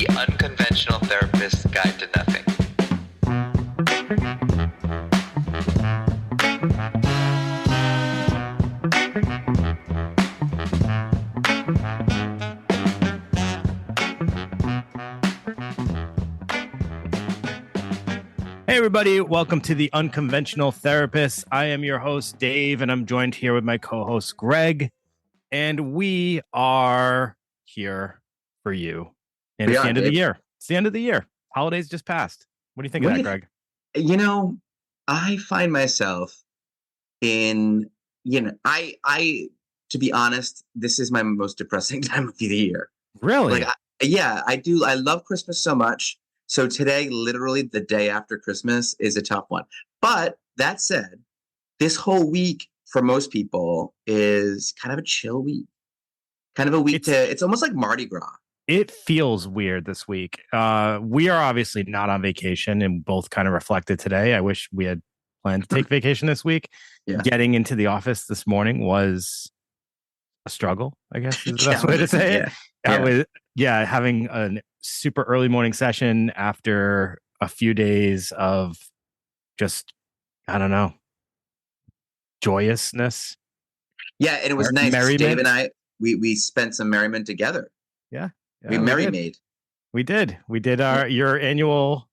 The Unconventional Therapist's Guide to Nothing. Hey, everybody. Welcome to The Unconventional Therapist. I am your host, Dave, and I'm joined here with my co-host, Greg. And we are here for you. And it's the end of the year. It's the end of the year. Holidays just passed. What do you think of that, Greg? You know, I find myself in, I to be honest, this is my most depressing time of the year. Really? I do. I love Christmas so much. So today, literally the day after Christmas, is a tough one. But that said, this whole week for most people is kind of a chill week. Kind of a week it's almost like Mardi Gras. It feels weird this week. We are obviously not on vacation and both kind of reflected today. I wish we had planned to take vacation this week. Yeah. Getting into the office this morning was a struggle, I guess is the best way to say it. Having a super early morning session after a few days of just, I don't know, joyousness. Yeah, and it was nice. Dave and I, we spent some merriment together. Yeah, we merry-made. We did your annual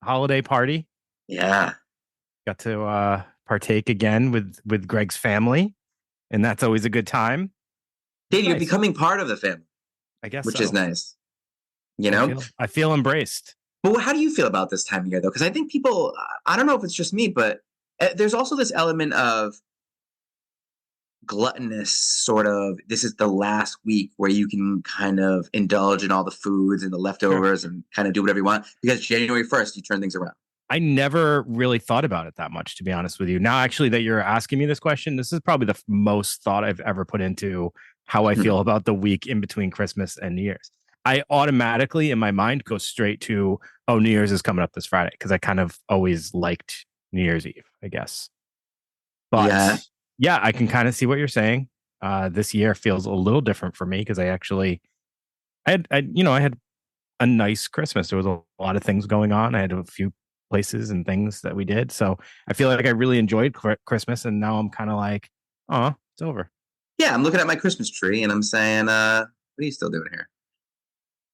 holiday party. Yeah, got to partake again with Greg's family, and that's always a good time. Dave, you're becoming part of the family, I guess, which is nice. You know, I feel embraced. But how do you feel about this time of year, though? Because I think people, I don't know if it's just me, but there's also this element of gluttonous sort of, this is the last week where you can kind of indulge in all the foods and the leftovers and kind of do whatever you want, because January 1st, you turn things around. I never really thought about it that much, to be honest with you. Now, actually, that you're asking me this question, this is probably the most thought I've ever put into how I feel about the week in between Christmas and New Year's. I automatically, in my mind, go straight to, oh, New Year's is coming up this Friday, because I kind of always liked New Year's Eve, I guess. But yeah, I can kind of see what you're saying. This year feels a little different for me because I had a nice Christmas. There was a lot of things going on. I had a few places and things that we did. So I feel like I really enjoyed Christmas, and now I'm kind of like, oh, it's over. Yeah, I'm looking at my Christmas tree and I'm saying, what are you still doing here?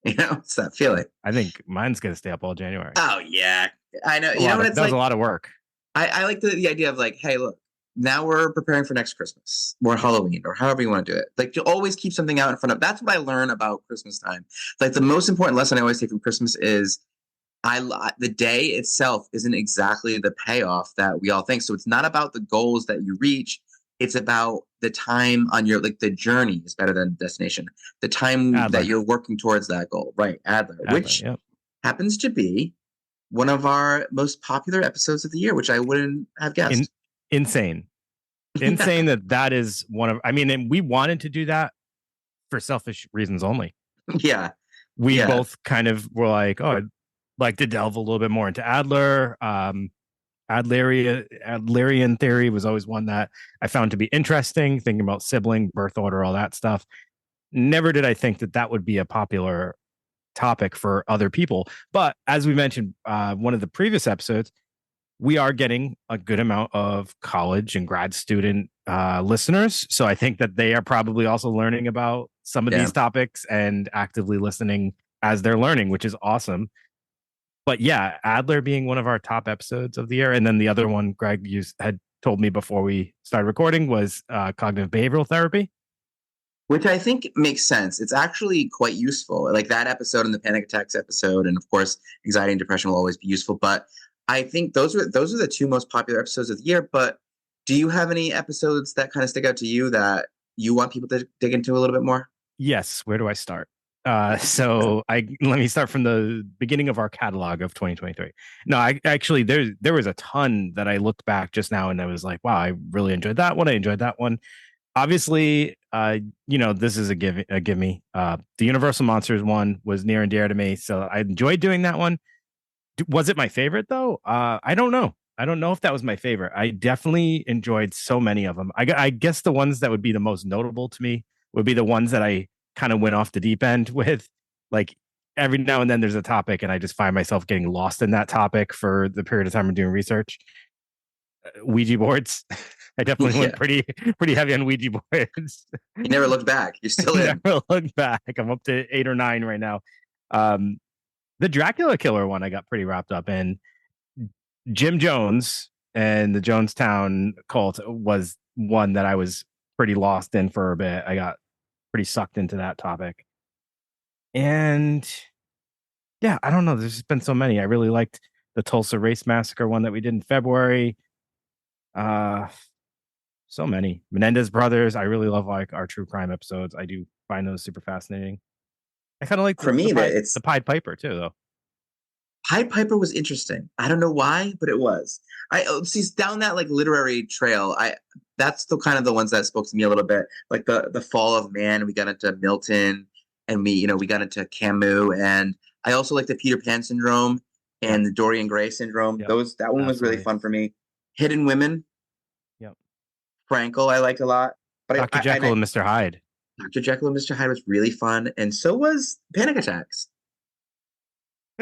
You know, it's that feeling. I think mine's going to stay up all January. Oh, yeah. I know. That was a lot of work. I like the idea of like, hey, look, now we're preparing for next Christmas or Halloween or however you want to do it. Like, you always keep something out in front of. That's what I learn about Christmas time. Like, the most important lesson I always take from Christmas is the day itself isn't exactly the payoff that we all think. So it's not about the goals that you reach. It's about the time on your, like, the journey is better than the destination. The time that you're working towards that goal. Right. Adler, which happens to be one of our most popular episodes of the year, which I wouldn't have guessed. Insane that is one of, I mean, and we wanted to do that for selfish reasons only. Yeah. We both kind of were like, oh, I'd like to delve a little bit more into Adler. Adlerian theory was always one that I found to be interesting, thinking about sibling, birth order, all that stuff. Never did I think that would be a popular topic for other people. But as we mentioned, one of the previous episodes, we are getting a good amount of college and grad student listeners. So I think that they are probably also learning about some of these topics and actively listening as they're learning, which is awesome. But yeah, Adler being one of our top episodes of the year. And then the other one, Greg, you had told me before we started recording, was cognitive behavioral therapy. Which I think makes sense. It's actually quite useful. Like that episode and the panic attacks episode. And of course, anxiety and depression will always be useful. But I think those are the two most popular episodes of the year. But do you have any episodes that kind of stick out to you that you want people to dig into a little bit more? Yes. Where do I start? So let me start from the beginning of our catalog of 2023. No, I actually, there was a ton that I looked back just now and I was like, wow, I really enjoyed that one. I enjoyed that one. Obviously, this is a give me. The Universal Monsters one was near and dear to me. So I enjoyed doing that one. Was it my favorite though? I don't know. I don't know if that was my favorite. I definitely enjoyed so many of them. I guess the ones that would be the most notable to me would be the ones that I kind of went off the deep end with. Like every now and then there's a topic and I just find myself getting lost in that topic for the period of time I'm doing research. Ouija boards. I definitely went pretty heavy on Ouija boards. You never looked back. You're still in. Never looked back. I'm up to 8 or 9 right now. The Dracula killer one I got pretty wrapped up in. Jim Jones and the Jonestown cult was one that I was pretty lost in for a bit. I got pretty sucked into that topic. And yeah, I don't know. There's just been so many. I really liked the Tulsa Race Massacre one that we did in February. So many. Menendez Brothers. I really love like our true crime episodes. I do find those super fascinating. I kind of like the Pied Piper too, though. Pied Piper was interesting. I don't know why, but it was. I see down that like literary trail. That's the kind of the ones that spoke to me a little bit. Like the Fall of Man. We got into Milton, and we got into Camus, and I also like the Peter Pan syndrome and the Dorian Gray syndrome. Yep, That one was really fun for me. Hidden Women. Yep. Frankel, I liked a lot. But Dr. Jekyll and Mr. Hyde. Dr. Jekyll and Mr. Hyde was really fun, and so was Panic Attacks.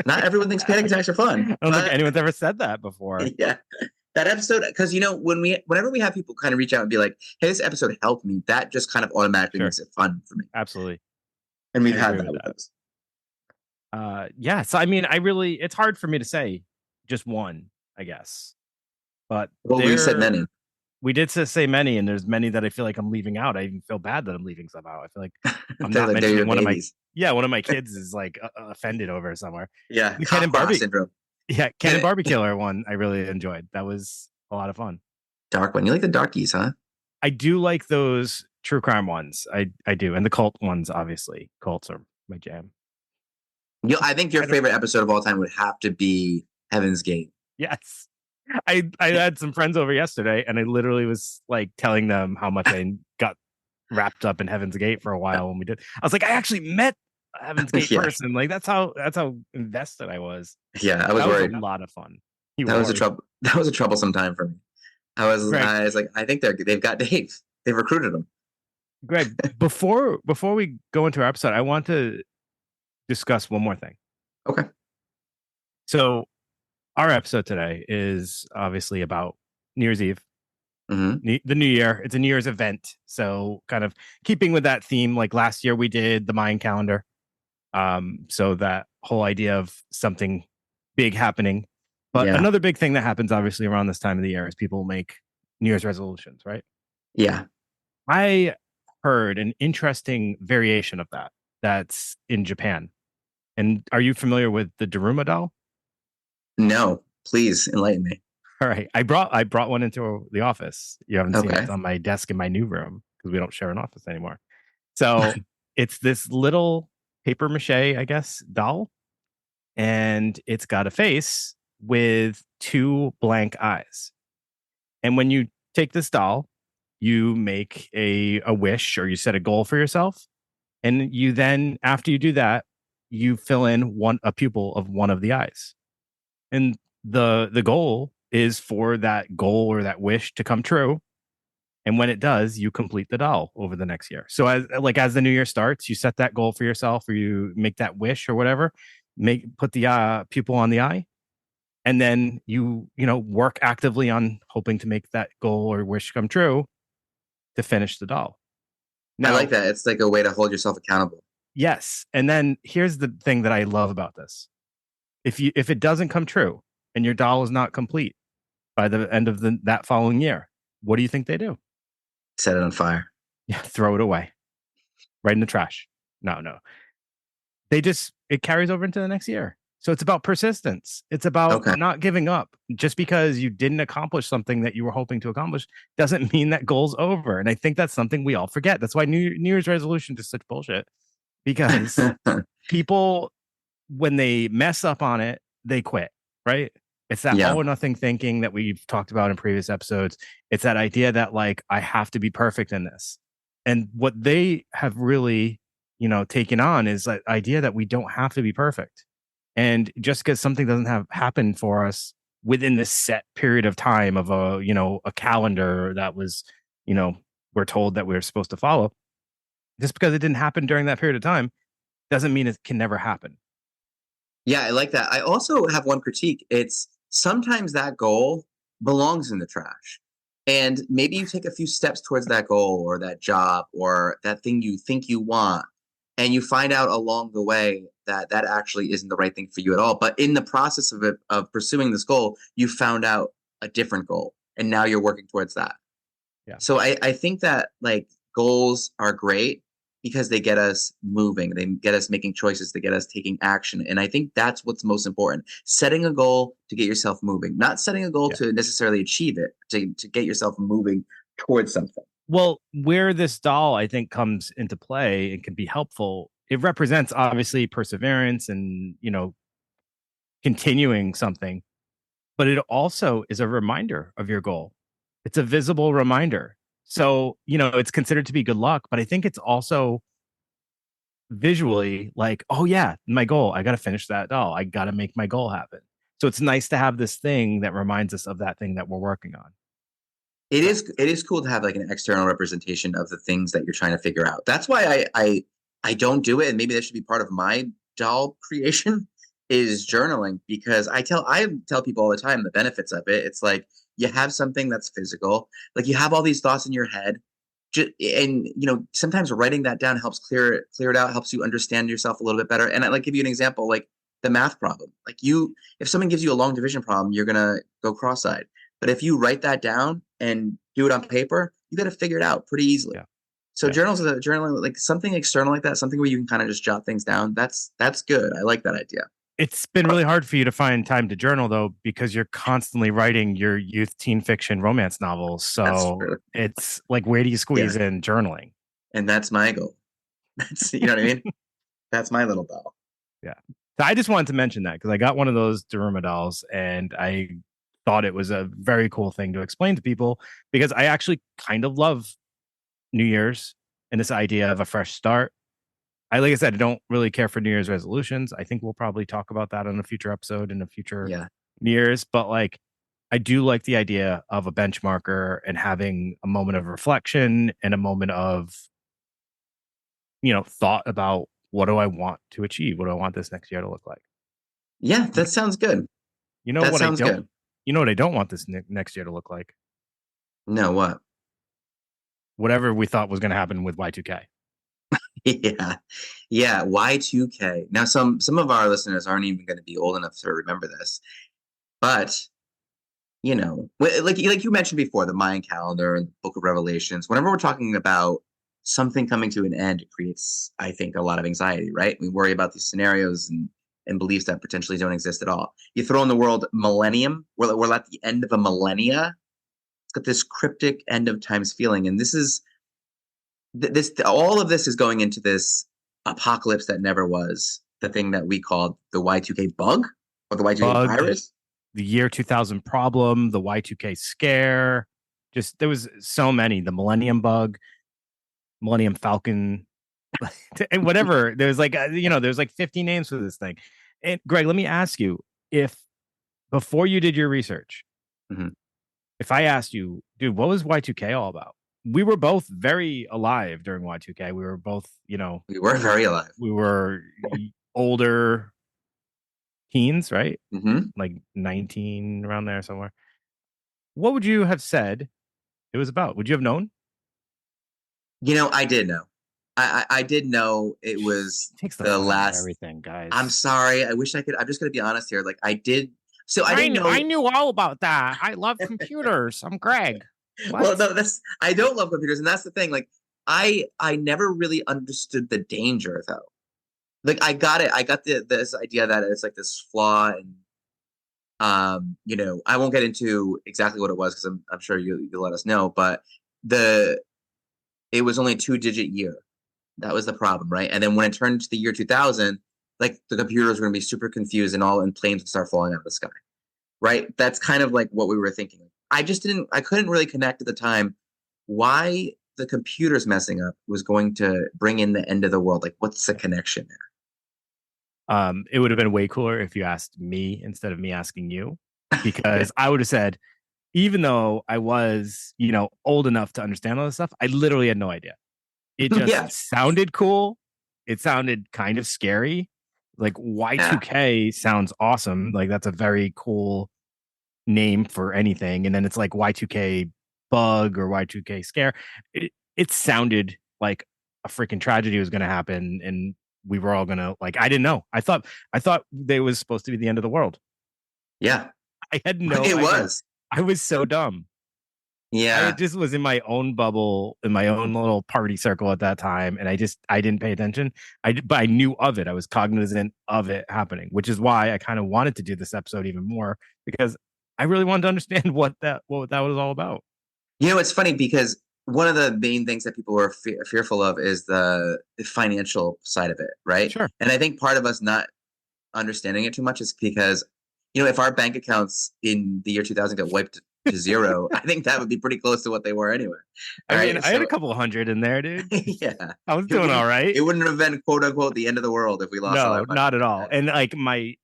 Not everyone thinks panic attacks are fun. I don't think anyone's ever said that before. Yeah. That episode, because whenever we have people kind of reach out and be like, hey, this episode helped me, that just kind of automatically makes it fun for me. Absolutely. And we've had that with us. Yeah. So I mean, it's hard for me to say just one, I guess. But we said many. We did say many, and there's many that I feel like I'm leaving out. I even feel bad that I'm leaving some out. I feel like I'm not mentioning one babies. One of my kids is like offended over somewhere. Yeah, the Ken and Barbie syndrome. Yeah, Ken and Barbie Killer one I really enjoyed. That was a lot of fun. Dark one. You like the darkies, huh? I do like those true crime ones. I do, and the cult ones, obviously. Cults are my jam. I think your favorite episode of all time would have to be Heaven's Gate. Yes. I had some friends over yesterday, and I literally was like telling them how much I got wrapped up in Heaven's Gate for a while when we did. I was like, I actually met a Heaven's Gate person. Like that's how invested I was. Yeah, I was worried. Was a lot of fun. That was a troublesome time for me. I was like, I think they've got Dave. They've recruited him. Greg, before we go into our episode, I want to discuss one more thing. Okay. So our episode today is obviously about New Year's Eve, the New Year. It's a New Year's event. So kind of keeping with that theme, like last year we did the Mayan calendar. So that whole idea of something big happening. But another big thing that happens obviously around this time of the year is people make New Year's resolutions, right? Yeah. I heard an interesting variation of that that's in Japan. And are you familiar with the Daruma doll? No, please enlighten me. All right. I brought one into the office. You haven't seen it. It's on my desk in my new room because we don't share an office anymore. So it's this little paper mache, I guess, doll. And it's got a face with 2 blank eyes. And when you take this doll, you make a wish or you set a goal for yourself. And you then, after you do that, you fill in a pupil of one of the eyes. And the goal is for that goal or that wish to come true. And when it does, you complete the doll over the next year. So as the new year starts, you set that goal for yourself or you make that wish or whatever, put the pupil on the eye. And then you work actively on hoping to make that goal or wish come true to finish the doll. Now, I like that. It's like a way to hold yourself accountable. Yes. And then here's the thing that I love about this. If it doesn't come true and your doll is not complete by the end of that following year, what do you think they do? Set it on fire. Yeah, throw it away. Right in the trash. No. It carries over into the next year. So it's about persistence. It's about not giving up. Just because you didn't accomplish something that you were hoping to accomplish doesn't mean that goal's over. And I think that's something we all forget. That's why New Year's resolution is such bullshit. Because people, when they mess up on it, they quit, right? It's that all or nothing thinking that we've talked about in previous episodes. It's that idea that like, I have to be perfect in this. And what they have really, taken on is that idea that we don't have to be perfect. And just because something doesn't have happened for us within this set period of time of a calendar that was, we're told that we're supposed to follow, just because it didn't happen during that period of time doesn't mean it can never happen. Yeah, I like that. I also have one critique. It's sometimes that goal belongs in the trash. And maybe you take a few steps towards that goal or that job or that thing you think you want. And you find out along the way that that actually isn't the right thing for you at all. But in the process of it, of pursuing this goal, you found out a different goal. And now you're working towards that. Yeah. So I think that like goals are great because they get us moving, they get us making choices, they get us taking action. And I think that's what's most important. Setting a goal to get yourself moving, not setting a goal Yeah. to necessarily achieve it, to get yourself moving towards something. Well, where this doll I think comes into play and can be helpful, it represents obviously perseverance and, continuing something, but it also is a reminder of your goal. It's a visible reminder. So, it's considered to be good luck, but I think it's also visually like, oh yeah, my goal. I got to finish that doll. I got to make my goal happen. So it's nice to have this thing that reminds us of that thing that we're working on. It is cool to have like an external representation of the things that you're trying to figure out. That's why I don't do it, and maybe that should be part of my doll creation is journaling, because I tell people all the time the benefits of it. It's like you have something that's physical, like you have all these thoughts in your head, and sometimes writing that down helps clear it out, helps you understand yourself a little bit better. And I like give you an example, like the math problem. Like if someone gives you a long division problem, you're gonna go cross-eyed. But if you write that down and do it on paper, you got to figure it out pretty easily. Yeah. So Yeah. journaling, like something external like that, something where you can kind of just jot things down. That's good. I like that idea. It's been really hard for you to find time to journal though, because you're constantly writing your youth teen fiction romance novels. So true. it's like, where do you squeeze in journaling? And that's my goal. That's you know what I mean? That's my little doll. Yeah. So I just wanted to mention that because I got one of those Daruma dolls and I thought it was a very cool thing to explain to people, because I actually kind of love New Year's and this idea of a fresh start. Like I said, I don't really care for New Year's resolutions. I think we'll probably talk about that on a future episode in a future Yeah. New Year's. But like, I do like the idea of a benchmarker and having a moment of reflection and a moment of, thought about, what do I want to achieve? What do I want this next year to look like? Yeah, that sounds good. You know That what I sounds don't. good. You know what I don't want this next year to look like? No, what? Whatever we thought was going to happen with Y2K. Yeah. Yeah, Y2K. Now some of our listeners aren't even going to be old enough to remember this. But like you mentioned before, the Mayan calendar and the Book of Revelations, whenever we're talking about something coming to an end, it creates, I think, a lot of anxiety, right? We worry about these scenarios and beliefs that potentially don't exist at all. You throw in the world millennium, we're at the end of a millennia. It's got this cryptic end of times feeling. And all of this is going into this apocalypse that never was, the thing that we called the Y2K bug or the Y2K Bug, virus. the year 2000 problem, the Y2K scare. Just there was so many. The Millennium Bug, Millennium Falcon, and whatever. There's like there's like 50 names for this thing. And Greg, let me ask you, if before you did your research, Mhm. if I asked you, dude, what was Y2K all about? We were both very alive during Y2K. We were both, We were very alive. we were older teens, right? Hmm. Like 19, around there somewhere. What would you have said it was about? Would you have known? I did know. I did know it was It takes the the fun out of last. everything, guys. I'm sorry. I wish I could. I'm just gonna be honest here. Like I did. So I didn't know. I knew all about that. I love computers. I'm Greg. Well, no, I don't love computers, and that's the thing. Like I never really understood the danger though. Like I got it. I got this idea that it's like this flaw, and I won't get into exactly what it was because I'm sure you'll let us know. But the it was only a 2-digit year. That was the problem, right? And then when it turned to the year 2000, like the computers were going to be super confused and planes would start falling out of the sky, right? That's kind of like what we were thinking. I couldn't really connect at the time why the computers messing up was going to bring in the end of the world. Like, what's the connection there? It would have been way cooler if you asked me instead of me asking you, because I would have said, even though I was, old enough to understand all this stuff, I literally had no idea. It just Yeah. sounded cool. It sounded kind of scary. Like Y2K sounds awesome. Like that's a very cool name for anything. And then it's like Y2K bug or Y2K scare. It sounded like a freaking tragedy was going to happen, and we were all going to like. I didn't know. I thought they was supposed to be the end of the world. Yeah, I had no it idea. was. I was so dumb. Yeah, I just was in my own bubble, in my own little party circle at that time, and I didn't pay attention. But I knew of it. I was cognizant of it happening, which is why I kind of wanted to do this episode even more, because I really wanted to understand what that was all about. it's funny because one of the main things that people were fearful of is the financial side of it, right? Sure. And I think part of us not understanding it too much is because, if our bank accounts in the year 2000 got wiped to zero, I think that would be pretty close to what they were anyway. I mean, I had a couple hundred in there, dude. Yeah, I was doing all right. It wouldn't have been quote unquote the end of the world if we lost all No, that money. not at all. And like my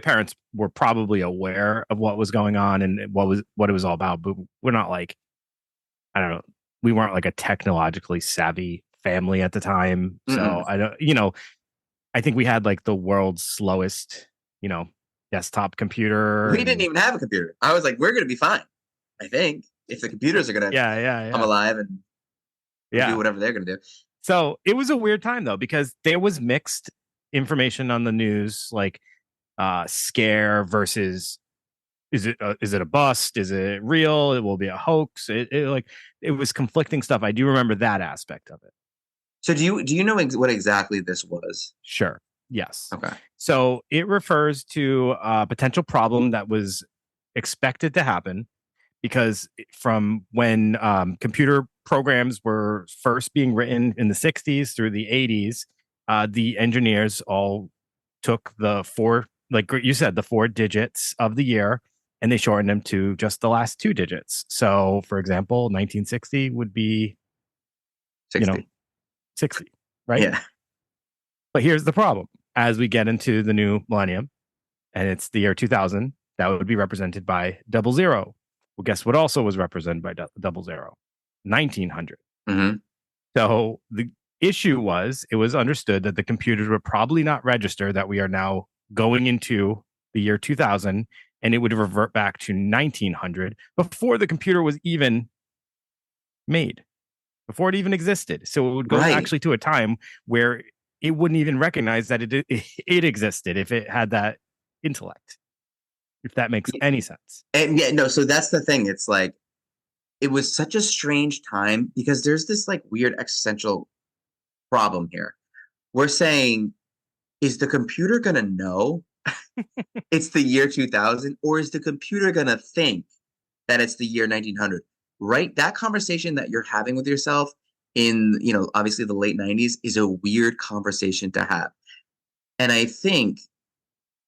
parents were probably aware of what was going on and what it was all about, but we're not like, I don't know, we weren't like a technologically savvy family at the time. So I don't, I think we had like the world's slowest, desktop computer. We didn't even have a computer. I was like, we're going to be fine. I think if the computers are going to come alive and do whatever they're going to do. So it was a weird time though, because there was mixed information on the news, like scare versus is it a bust? Is it real? It will be a hoax. It was conflicting stuff. I do remember that aspect of it. So do you know what exactly this was? Sure. Yes. Okay. So it refers to a potential problem that was expected to happen because from when computer programs were first being written in the 60s through the 80s, the engineers all took the four, like you said, the 4 digits of the year, and they shortened them to just the last 2 digits. So, for example, 1960 would be 60. 60, right? Yeah. But here's the problem. As we get into the new millennium, and it's the year 2000, that would be represented by 00. Well, guess what also was represented by 00? 1900. Mm-hmm. So the issue was, it was understood that the computers would probably not register that we are now going into the year 2000, and it would revert back to 1900 before the computer was even made, before it even existed. So it would go actually to a time where it wouldn't even recognize that it existed if it had that intellect, if that makes any sense. And so that's the thing. It's like, it was such a strange time because there's this like weird existential problem here. We're saying, is the computer going to know it's the year 2000, or is the computer going to think that it's the year 1900? Right? That conversation that you're having with yourself in, obviously the late 90s is a weird conversation to have. And I think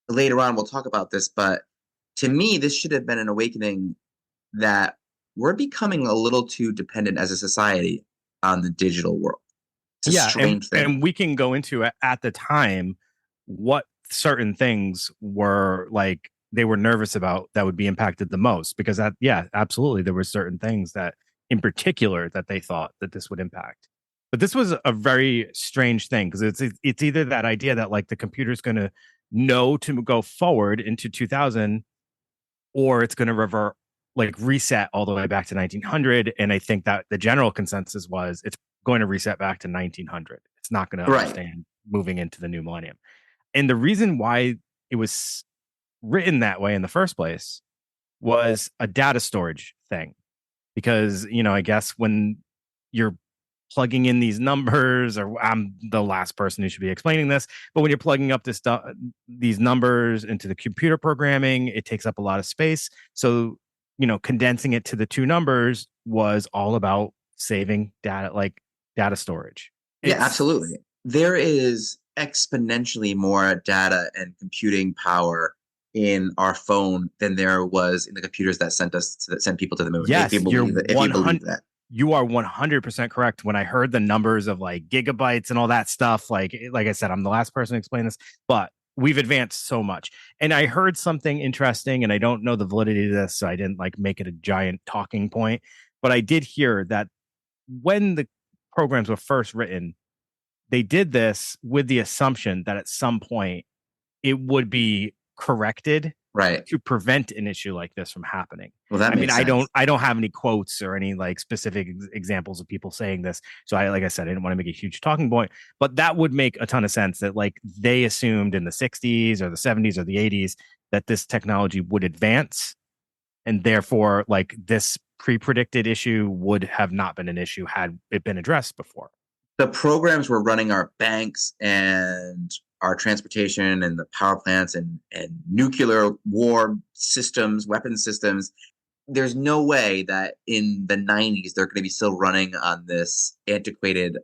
later on we'll talk about this, but to me, this should have been an awakening that we're becoming a little too dependent as a society on the digital world. It's a strange thing. And we can go into at the time what certain things were like they were nervous about that would be impacted the most, because absolutely, there were certain things that in particular that they thought that this would impact. But this was a very strange thing, because it's either that idea that like the computer's going to know to go forward into 2000, or it's going to reset all the way back to 1900. And I think that the general consensus was it's going to reset back to 1900. It's not going to understand moving into the new millennium. And the reason why it was written that way in the first place was a data storage thing. Because, I guess when you're plugging in these numbers, or I'm the last person who should be explaining this, but when you're plugging up these numbers into the computer programming, it takes up a lot of space. So, condensing it to the 2 numbers was all about saving data, like data storage. Yeah, absolutely. There is exponentially more data and computing power in our phone than there was in the computers that sent people to the moon. Yes, if you believe that. You are 100% correct. When I heard the numbers of like gigabytes and all that stuff, like I said, I'm the last person to explain this, but we've advanced so much. And I heard something interesting, and I don't know the validity of this, so I didn't like make it a giant talking point, but I did hear that when the programs were first written, they did this with the assumption that at some point it would be corrected Right. to prevent an issue like this from happening. Well, that I mean, makes sense. I don't have any quotes or any like specific examples of people saying this. So like I said, I didn't want to make a huge talking point, but that would make a ton of sense that like they assumed in the 60s or the 70s or the 80s that this technology would advance, and therefore like this pre-predicted issue would have not been an issue had it been addressed before. The programs were running our banks and our transportation and the power plants and nuclear war systems, weapon systems. There's no way that in the 90s they're going to be still running on this antiquated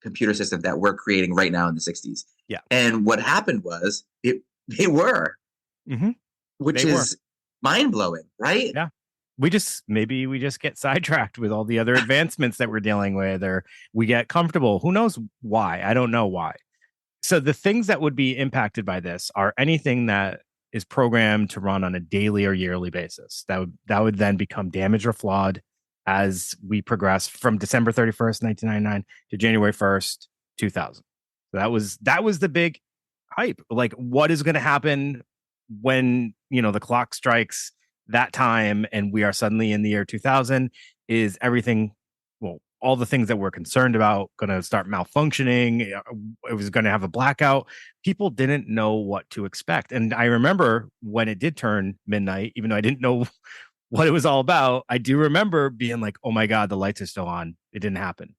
computer system that we're creating right now in the 60s. Yeah. And what happened was they were, which They were. is mind blowing, right? Yeah. Maybe we just get sidetracked with all the other advancements that we're dealing with, or we get comfortable. Who knows why? I don't know why. So the things that would be impacted by this are anything that is programmed to run on a daily or yearly basis. That would then become damaged or flawed as we progress from December 31st, 1999 to January 1st, 2000. So that was the big hype. Like, what is going to happen when, the clock strikes that time and we are suddenly in the year 2000? Is everything, all the things that we're concerned about going to start malfunctioning? It was going to have a blackout. People didn't know what to expect. And I remember when it did turn midnight, even though I didn't know what it was all about, I do remember being like, oh my God, the lights are still on. It didn't happen.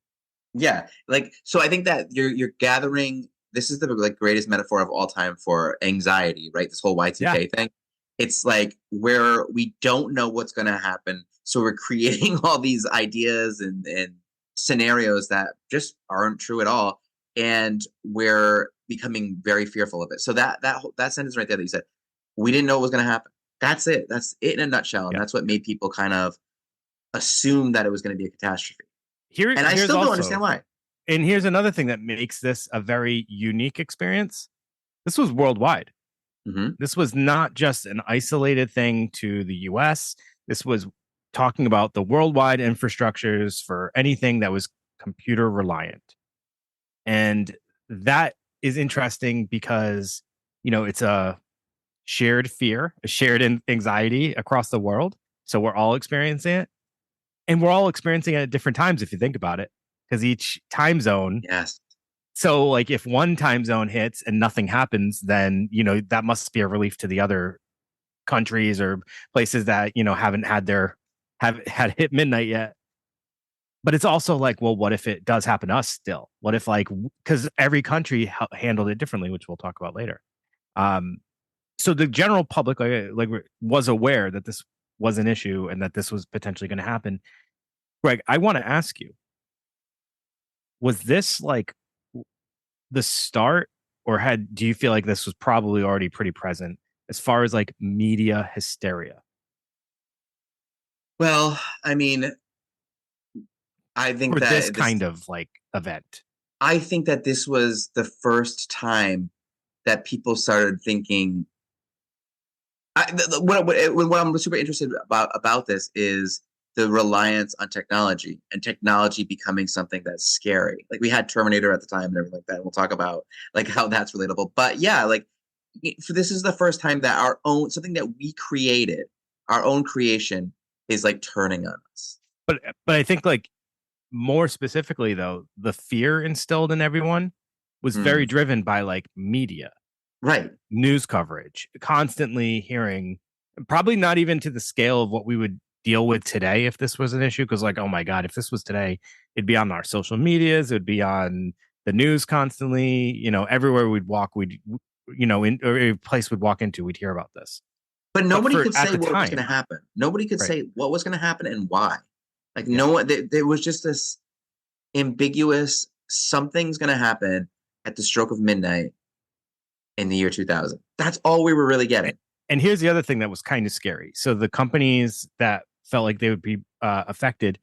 Yeah. Like, so I think that you're gathering, this is the like greatest metaphor of all time for anxiety, right? This whole Y2K thing. It's like where we don't know what's going to happen. So we're creating all these ideas and scenarios that just aren't true at all. And we're becoming very fearful of it. So that sentence right there that you said, we didn't know what was going to happen. That's it. That's it in a nutshell. And that's what made people kind of assume that it was going to be a catastrophe. And I still don't understand why. And here's another thing that makes this a very unique experience. This was worldwide. This was not just an isolated thing to the US. This was talking about the worldwide infrastructures for anything that was computer reliant. And that is interesting because, it's a shared fear, a shared anxiety across the world. So we're all experiencing it. And we're all experiencing it at different times, if you think about it, because each time zone. Yes. So like if one time zone hits and nothing happens, then, that must be a relief to the other countries or places that, haven't had hit midnight yet. But it's also like, well, what if it does happen to us still? What if because every country handled it differently, which we'll talk about later. So the general public like was aware that this was an issue and that this was potentially going to happen. Greg, I want to ask you, was this like the start, or do you feel like this was probably already pretty present as far as like media hysteria? Well, I mean, I think that this kind of like event. I think that this was the first time that people started thinking. What I'm super interested about this is the reliance on technology and technology becoming something that's scary. Like we had Terminator at the time and everything like that. And we'll talk about like how that's relatable. But yeah, like this is the first time that something that we created, our own creation, is like turning on us. But I think like more specifically though, the fear instilled in everyone was very driven by like media. Right. News coverage, constantly hearing, probably not even to the scale of what we would deal with today if this was an issue. Because like, oh my God, if this was today, it'd be on our social medias, it'd be on the news constantly, everywhere we'd walk, in a place we'd walk into, we'd hear about this. But nobody could say what was going to happen. Nobody could say what was going to happen and why. Like no one, there was just this ambiguous, something's going to happen at the stroke of midnight in the year 2000. That's all we were really getting. And here's the other thing that was kind of scary. So the companies that felt like they would be affected,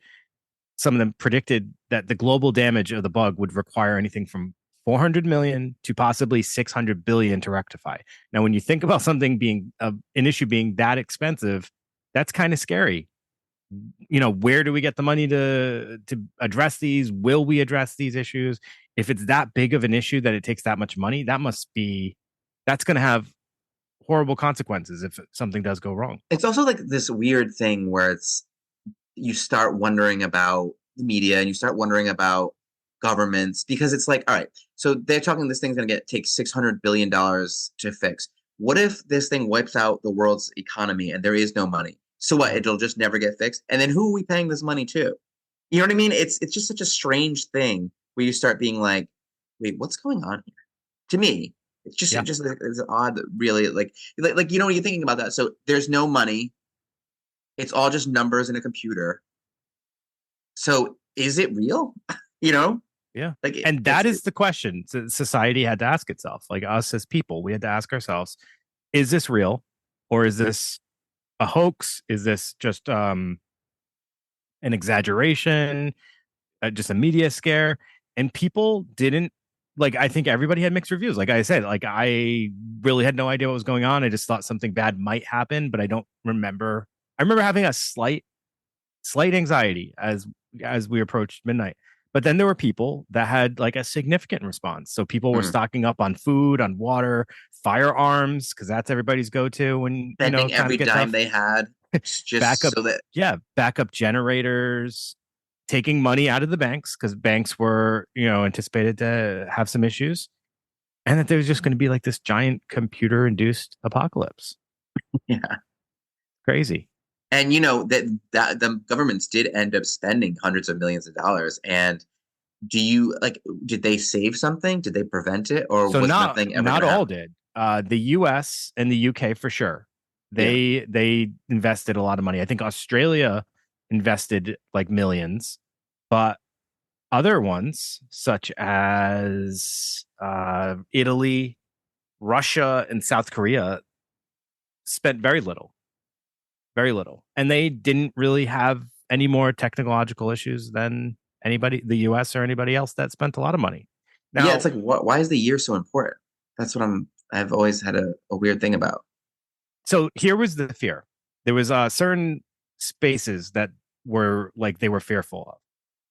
some of them predicted that the global damage of the bug would require anything from 400 million to possibly 600 billion to rectify. Now, when you think about something being an issue being that expensive, that's kind of scary. Where do we get the money to address these? Will we address these issues? If it's that big of an issue that it takes that much money, that's going to have horrible consequences if something does go wrong. It's also like this weird thing where you start wondering about the media and you start wondering about governments, because it's like, all right, so they're talking this thing's going to take $600 billion to fix. What if this thing wipes out the world's economy and there is no money? So what? It'll just never get fixed. And then who are we paying this money to? You know what I mean? It's just such a strange thing where you start being like, wait, what's going on here? To me, it's just Yeah. it's odd, really. Like you know, you're thinking about that. So there's no money. It's all just numbers in a computer. So is it real? You know? Yeah. Like, And that is the question society had to ask itself. Like us as people, we had to ask ourselves, is this real? Or is this a hoax? Is this just an exaggeration? Just a media scare? And people didn't, like, I think everybody had mixed reviews. Like I said, like I really had no idea what was going on. I just thought something bad might happen, but I don't remember. I remember having a slight anxiety as we approached midnight. But then there were people that had like a significant response. So people were stocking up on food, on water, firearms, because that's everybody's go-to when spending every dime tough. they had, just Backup, so that backup generators, taking money out of the banks because banks were anticipated to have some issues, and that there was just going to be like this giant computer-induced apocalypse. yeah. Crazy. And that the governments did end up spending hundreds of millions of dollars. And did they save something? Did they prevent it, or So was not nothing ever not gonna all happen? did. The U.S. and the U.K. for sure. They invested a lot of money. I think Australia invested like millions, but other ones such as Italy, Russia, and South Korea spent very little, and they didn't really have any more technological issues than the U.S. or anybody else that spent a lot of money. Yeah, Now, it's like, why is the year so important? That's what I've always had a weird thing about. so here was the fear. There was certain spaces that were like they were fearful of.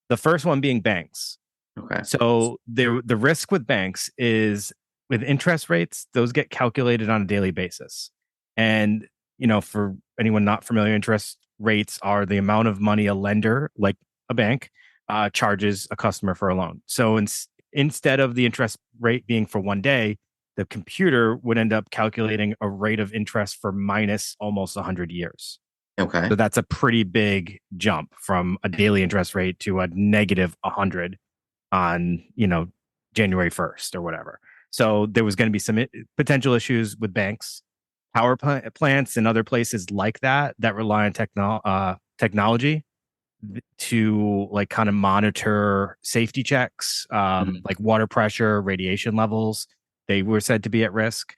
The first one being banks. Okay. So the risk with banks is with interest rates, those get calculated on a daily basis. And, for anyone not familiar, interest rates are the amount of money a lender, like a bank, charges a customer for a loan. So instead of the interest rate being for one day, the computer would end up calculating a rate of interest for minus almost 100 years. Okay. So that's a pretty big jump from a daily interest rate to a negative 100 on, January 1st or whatever. So there was going to be some potential issues with banks, power plants, and other places like that rely on technology to like kind of monitor safety checks, like water pressure, radiation levels. They were said to be at risk.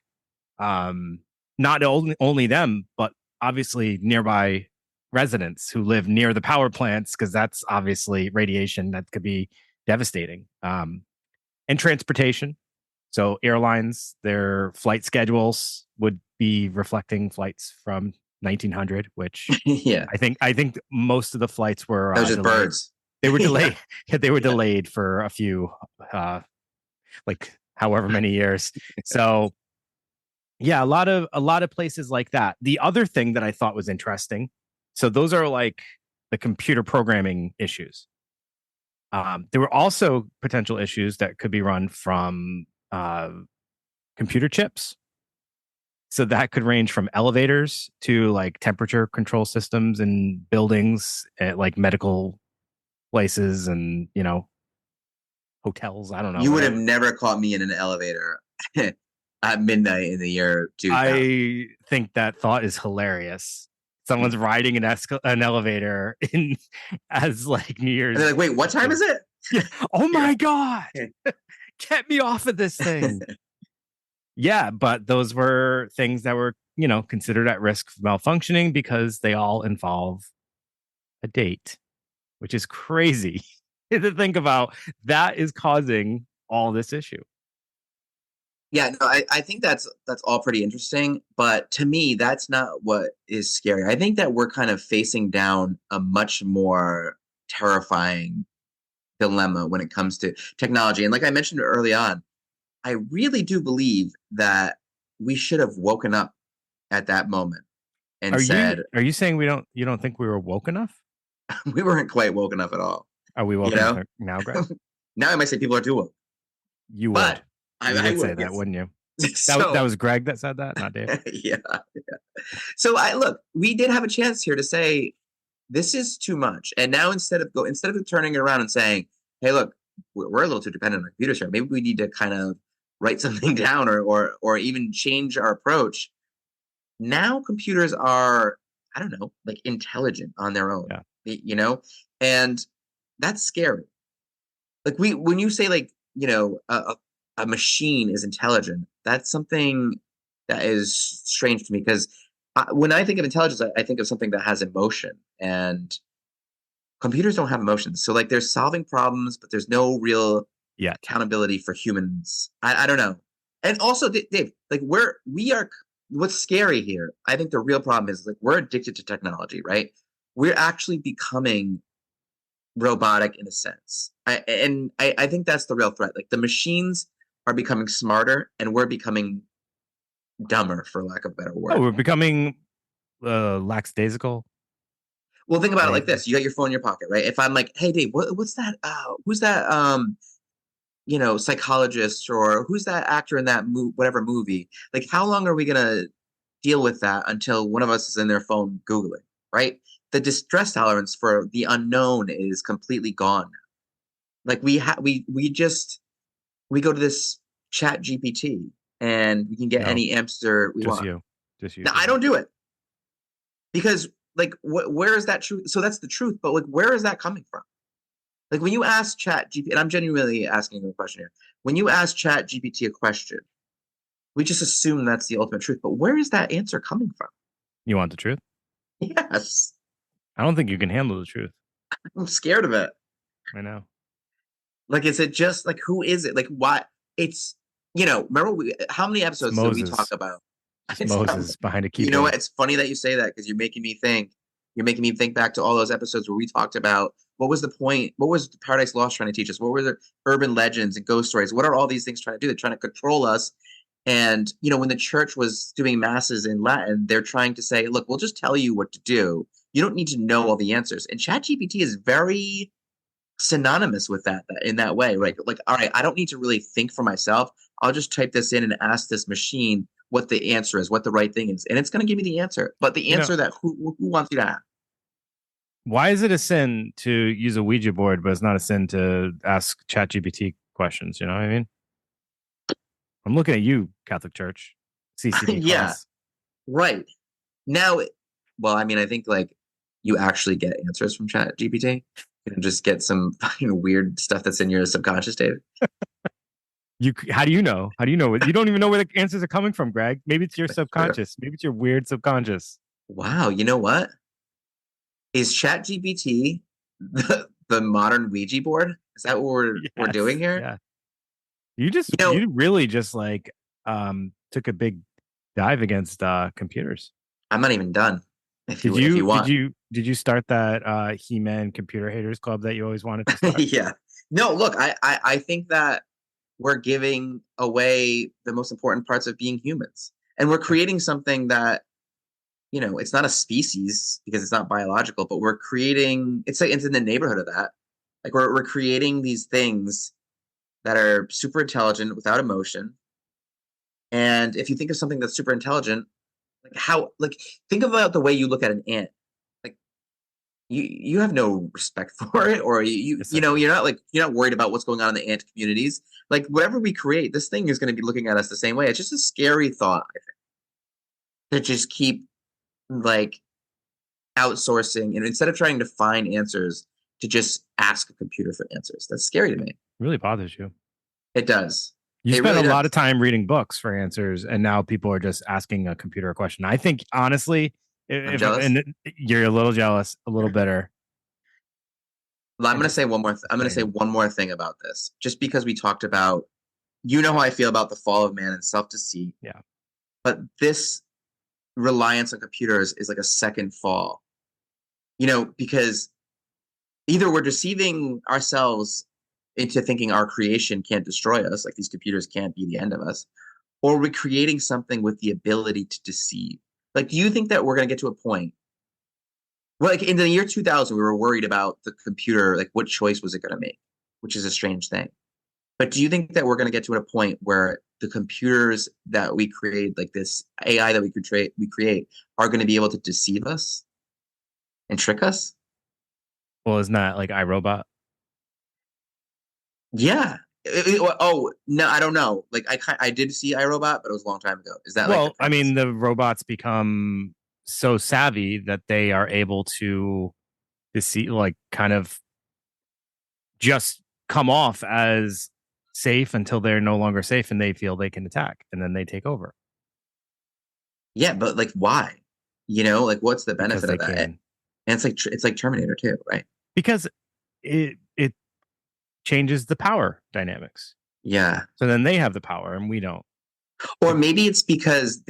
Not only them, but obviously nearby residents who live near the power plants, because that's obviously radiation that could be devastating. And transportation. So airlines, their flight schedules would be reflecting flights from 1900, which Yeah, I think most of the flights were that was just delayed. birds. They were delayed. Yeah, they were delayed for a few, like however many years. So yeah, a lot of places like that. The other thing that I thought was interesting. So those are like the computer programming issues. There were also potential issues that could be run from computer chips. So that could range from elevators to like temperature control systems in buildings at like medical places and, hotels. I don't know. You would have Whatever. never caught me in an elevator at midnight in the year 2000. I think that thought is hilarious. Someone's riding an elevator in as like New Year's. And they're like, wait, what time is it? Yeah. Oh my God. Get me off of this thing. Yeah, but those were things that were, considered at risk for malfunctioning because they all involve a date, which is crazy to think about. That is causing all this issue. Yeah, no, I think that's all pretty interesting. But to me, that's not what is scary. I think that we're kind of facing down a much more terrifying dilemma when it comes to technology. And like I mentioned early on, I really do believe that we should have woken up at that moment and Are said, you saying you don't think we were woke enough? we weren't quite woke enough at all. Are we woke You know, enough now, Greg? now I might say people are too woke, You would. but You I would say would, that, yes. wouldn't you? So, That was Greg that said that, not Dave. yeah. So we did have a chance here to say this is too much. And now instead of turning it around and saying, hey, look, we're a little too dependent on computers here. Maybe we need to kind of write something down or even change our approach. Now computers are, I don't know, like intelligent on their own. Yeah. You know, and that's scary. Like when you say like, you know, a machine is intelligent, that's something that is strange to me because when I think of intelligence, I think of something that has emotion, and computers don't have emotions. So like they're solving problems, but there's no real Yeah. accountability for humans. I don't know. And also, Dave, like we are. What's scary here? I think the real problem is like we're addicted to technology, right? We're actually becoming robotic in a sense. I think that's the real threat. Like the machines are becoming smarter and we're becoming dumber, for lack of a better word. Oh, we're becoming lackadaisical. Well, think about it like this. You got your phone in your pocket, right? If I'm like, hey Dave, what's that? Who's that you know, psychologist, or who's that actor in that whatever movie? Like, how long are we gonna deal with that until one of us is in their phone Googling, right? The distress tolerance for the unknown is completely gone. Like we go to this chat GPT and we can get No, any answer we just want. you. Just you. Now, I don't do it because like where is that truth? So that's the truth, but like where is that coming from? Like when you ask chat GPT, and I'm genuinely asking you a question here. When you ask chat GPT a question, we just assume that's the ultimate truth, but where is that answer coming from? You want the truth? Yes. I don't think you can handle the truth. I'm scared of it. I know. Like, is it just like who is it? Like, why? It's remember how many episodes did we talk about? It's Moses behind a keyboard. You know what? It's funny that you say that because you're making me think. You're making me think back to all those episodes where we talked about what was the point, what was Paradise Lost trying to teach us? What were the urban legends and ghost stories? What are all these things trying to do? They're trying to control us. And when the church was doing masses in Latin, they're trying to say, look, we'll just tell you what to do. You don't need to know all the answers. And ChatGPT is very synonymous with that in that way, right? Like, all right, I don't need to really think for myself. I'll just type this in and ask this machine what the answer is, what the right thing is, and it's going to give me the answer. But the answer that who wants you to have? Why is it a sin to use a Ouija board, but it's not a sin to ask ChatGPT questions? You know what I mean? I'm looking at you, Catholic Church, CCD Yeah, class. right. Now, well, I mean, I think like you actually get answers from ChatGPT. You can just get some weird stuff that's in your subconscious, David. How do you know? How do you know? You don't even know where the answers are coming from, Greg. Maybe it's your subconscious. Maybe it's your weird subconscious. Wow, you know what? Is ChatGPT the modern Ouija board? Is that what we're doing here? Yeah. You really just like took a big dive against computers. I'm not even done. If you want. Did you start that He-Man computer haters club that you always wanted to start? Yeah. No, look, I think that we're giving away the most important parts of being humans. And we're creating something that, it's not a species because it's not biological, but we're creating, it's in the neighborhood of that. Like we're creating these things that are super intelligent without emotion. And if you think of something that's super intelligent, think about the way you look at an ant. Like you have no respect for it, or you're not worried about what's going on in the ant communities. Like whatever we create, this thing is going to be looking at us the same way. It's just a scary thought, I think, to just keep like outsourcing and instead of trying to find answers, to just ask a computer for answers. That's scary to me. It really bothers you. It does. You spent a lot of time reading books for answers, and now people are just asking a computer a question. I think, honestly, and you're a little jealous, a little bitter. Well, I'm going to say one more. I'm going to say one more thing about this, just because we talked about, how I feel about the fall of man and self-deceit. Yeah. But this reliance on computers is like a second fall. Because either we're deceiving ourselves into thinking our creation can't destroy us, like these computers can't be the end of us, or we're creating something with the ability to deceive. Like, do you think that we're going to get to a point? Well, like in the year 2000, we were worried about the computer, like what choice was it going to make, which is a strange thing. But do you think that we're going to get to a point where the computers that we create, like this AI that we create, are going to be able to deceive us and trick us? Well, isn't that like iRobot? Yeah. Oh no, I don't know. Like I did see iRobot, but it was a long time ago. Is that like the Well, I premise? mean, the robots become so savvy that they are able to deceive, like, kind of just come off as safe until they're no longer safe and they feel they can attack and then they take over Yeah, but like why? Like what's the because benefit they of that? And can. it's like Terminator too, right? Because it changes the power dynamics. Yeah. So then they have the power and we don't. Or maybe it's because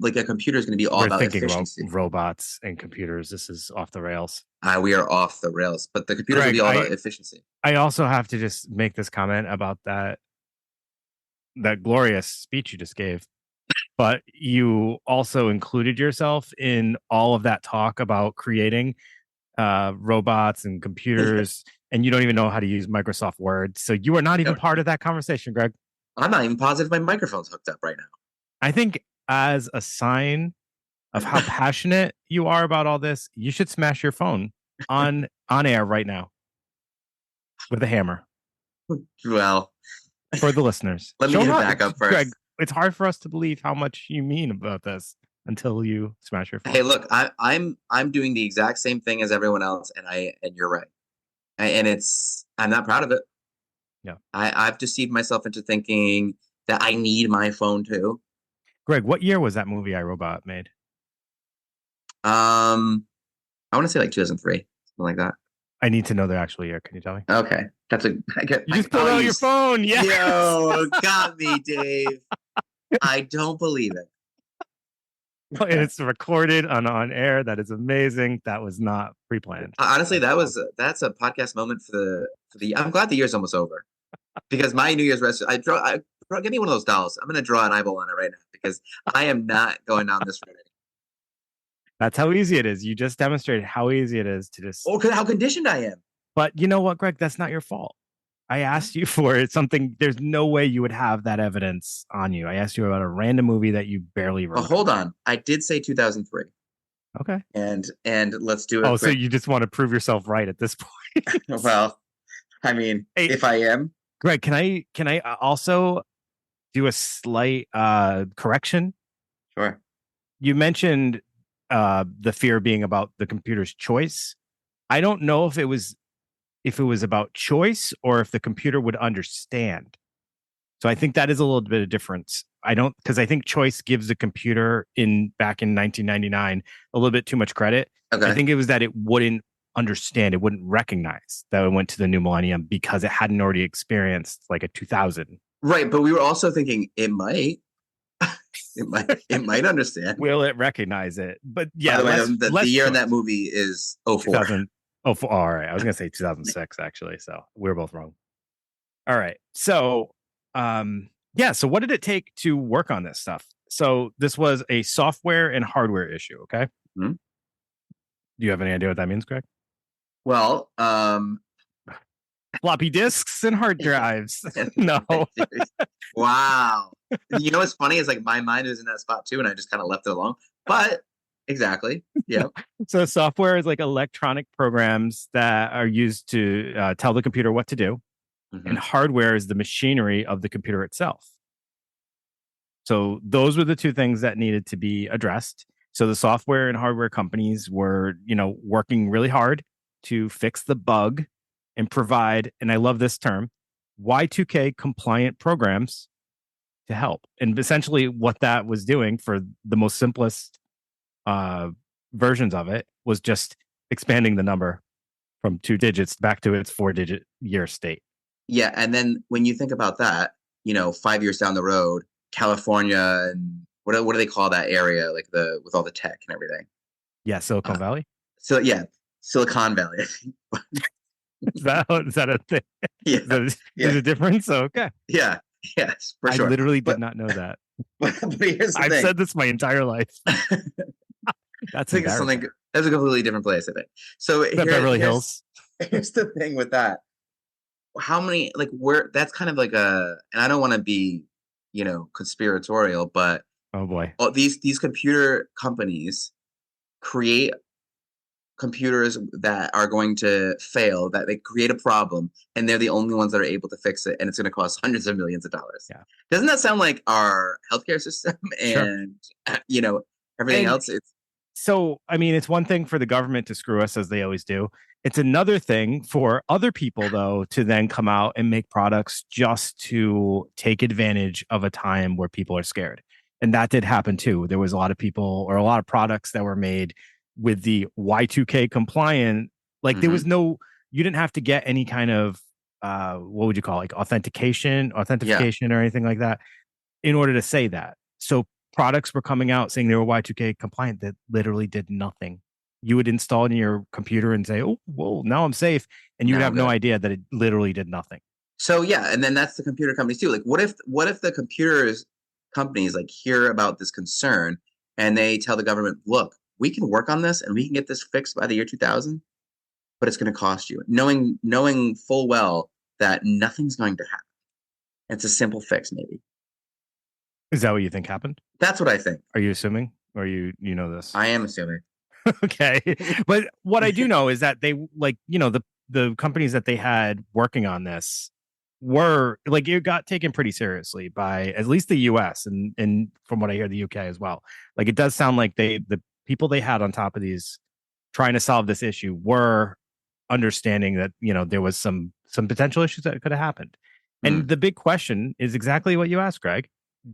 like a computer is going to be all We're about thinking about efficiency. robots and computers. This is off the rails. We are off the rails, but the computers will Greg, be all about efficiency. I also have to just make this comment about that glorious speech you just gave. But you also included yourself in all of that talk about creating robots and computers, and you don't even know how to use Microsoft Word. So you are not even part of that conversation, Greg. I'm not even positive my microphone's hooked up right I think as a sign of how passionate you are about all this, you should smash your phone on air right now with a hammer now. Well, for the listeners. let me Show get it how- back up first. Greg, it's hard for us to believe how much you mean about this until you smash your phone. Hey, look, I'm doing the exact same thing as everyone else, and you're right. And I'm not proud of it. Yeah. I've deceived myself into thinking that I need my phone too. Greg, what year was that movie iRobot made? I want to say like 2003, something like that. I need to know the actual year. Can you tell me? Okay, You just pulled out your phone. Yeah. Yo, got me, Dave. I don't believe it. And it's recorded on air. That is amazing. That was not pre-planned. Honestly, that's a podcast moment for the. I'm glad the year's almost over because my New Year's resolution. Give me one of those dolls. I'm gonna draw an eyeball on it right now because I am not going down this road anymore. That's how easy it is. You just demonstrated how easy it is to just. Oh, how conditioned I am. But you know what, Greg? That's not your fault. I asked you for something. There's no way you would have that evidence on you. I asked you about a random movie that you barely remember. Hold on. I did say 2003. Okay. And let's do it. Oh, so you just want to prove yourself right at this point? Well, I mean, hey, if I am, Greg, can I also do a slight correction? Sure. You mentioned the fear being about the computer's choice. I don't know if it was about choice or if the computer would understand. So I think that is a little bit of difference. Because I think choice gives the computer back in 1999 a little bit too much credit. Okay. I think it was that it wouldn't understand, it wouldn't recognize that it went to the new millennium because it hadn't already experienced like a 2000. Right, but we were also thinking it might. It might understand. Will it recognize it? But yeah, by the way, the year in that movie is 04. All right. I was gonna say 2006 actually. So we were both wrong. All right. So so what did it take to work on this stuff? So this was a software and hardware issue. Okay. Mm-hmm. Do you have any idea what that means, Greg? Well, floppy disks and hard drives. No. Wow. You know what's funny is like my mind was in that spot too, and I just kind of left it alone. But exactly. Yeah. So software is like electronic programs that are used to tell the computer what to do. Mm-hmm. And hardware is the machinery of the computer itself. So those were the two things that needed to be addressed. So the software and hardware companies were, working really hard to fix the bug and provide, and I love this term, Y2K compliant programs to help. And essentially what that was doing for the most simplest versions of it was just expanding the number from 2 digits back to its 4-digit year state. Yeah. And then when you think about that, 5 years down the road, California and what do they call that area? Like with all the tech and everything. Yeah. Silicon Valley. So yeah, Silicon Valley. Is that a thing? Yeah. There's a difference. Okay. Yeah. Yes, for sure. I literally did not know that. But here's the I've thing. said this my entire life. That's I think it's something. embarrassing. That's a completely different place. I think. So Is that Beverly Hills? here's the thing with that. How many like where that's kind of like a, and I don't want to be, conspiratorial, but Oh boy. these computer companies create computers that are going to fail, that they create a problem, and they're the only ones that are able to fix it, and it's going to cost hundreds of millions of dollars. Yeah. Doesn't that sound like our healthcare system Sure. and everything And else? It's so, I mean, it's one thing for the government to screw us as they always do. It's another thing for other people, though, to then come out and make products just to take advantage of a time where people are scared. And that did happen too. There was a lot of people or a lot of products that were made with the Y2K compliant. Like there was no, you didn't have to get any kind of, what would you call it? Like authentication or anything like that in order to say that. So products were coming out saying they were Y2K compliant that literally did nothing. You would install it in your computer and say, "Oh, whoa, now I'm safe," and you would have no idea that it literally did nothing. So yeah, and then that's the computer companies too. Like, what if the computers companies like hear about this concern and they tell the government, "Look, we can work on this and we can get this fixed by the year 2000, but it's going to cost you," knowing full well that nothing's going to happen. It's a simple fix, maybe. Is that what you think happened? That's what I think. Are you assuming, or you know this? I am assuming. Okay, but what I do know is that they the companies that they had working on this were like it got taken pretty seriously by at least the U.S. and from what I hear, the U.K. as well. Like it does sound like the people they had on top of these trying to solve this issue were understanding that there was some potential issues that could have happened. And the big question is exactly what you asked, Greg.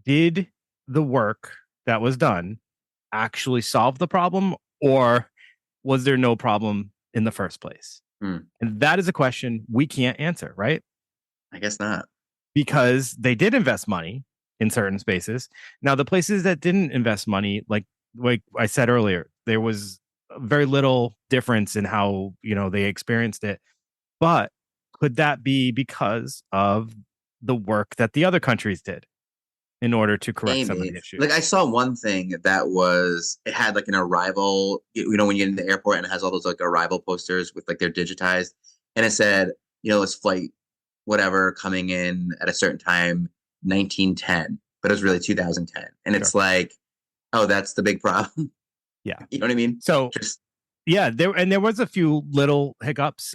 Did the work that was done actually solve the problem, or was there no problem in the first place? And that is a question we can't answer, right? I guess not. Because they did invest money in certain spaces. Now, the places that didn't invest money, like I said earlier, there was very little difference in how they experienced it. But could that be because of the work that the other countries did in order to correct some of the issues? Like I saw one thing that it had like an arrival, when you get into the airport and it has all those like arrival posters with like they're digitized, and it said, it's flight whatever coming in at a certain time, 1910, but it was really 2010. And it's like, oh, that's the big problem. Yeah. You know what I mean? So yeah, there was a few little hiccups.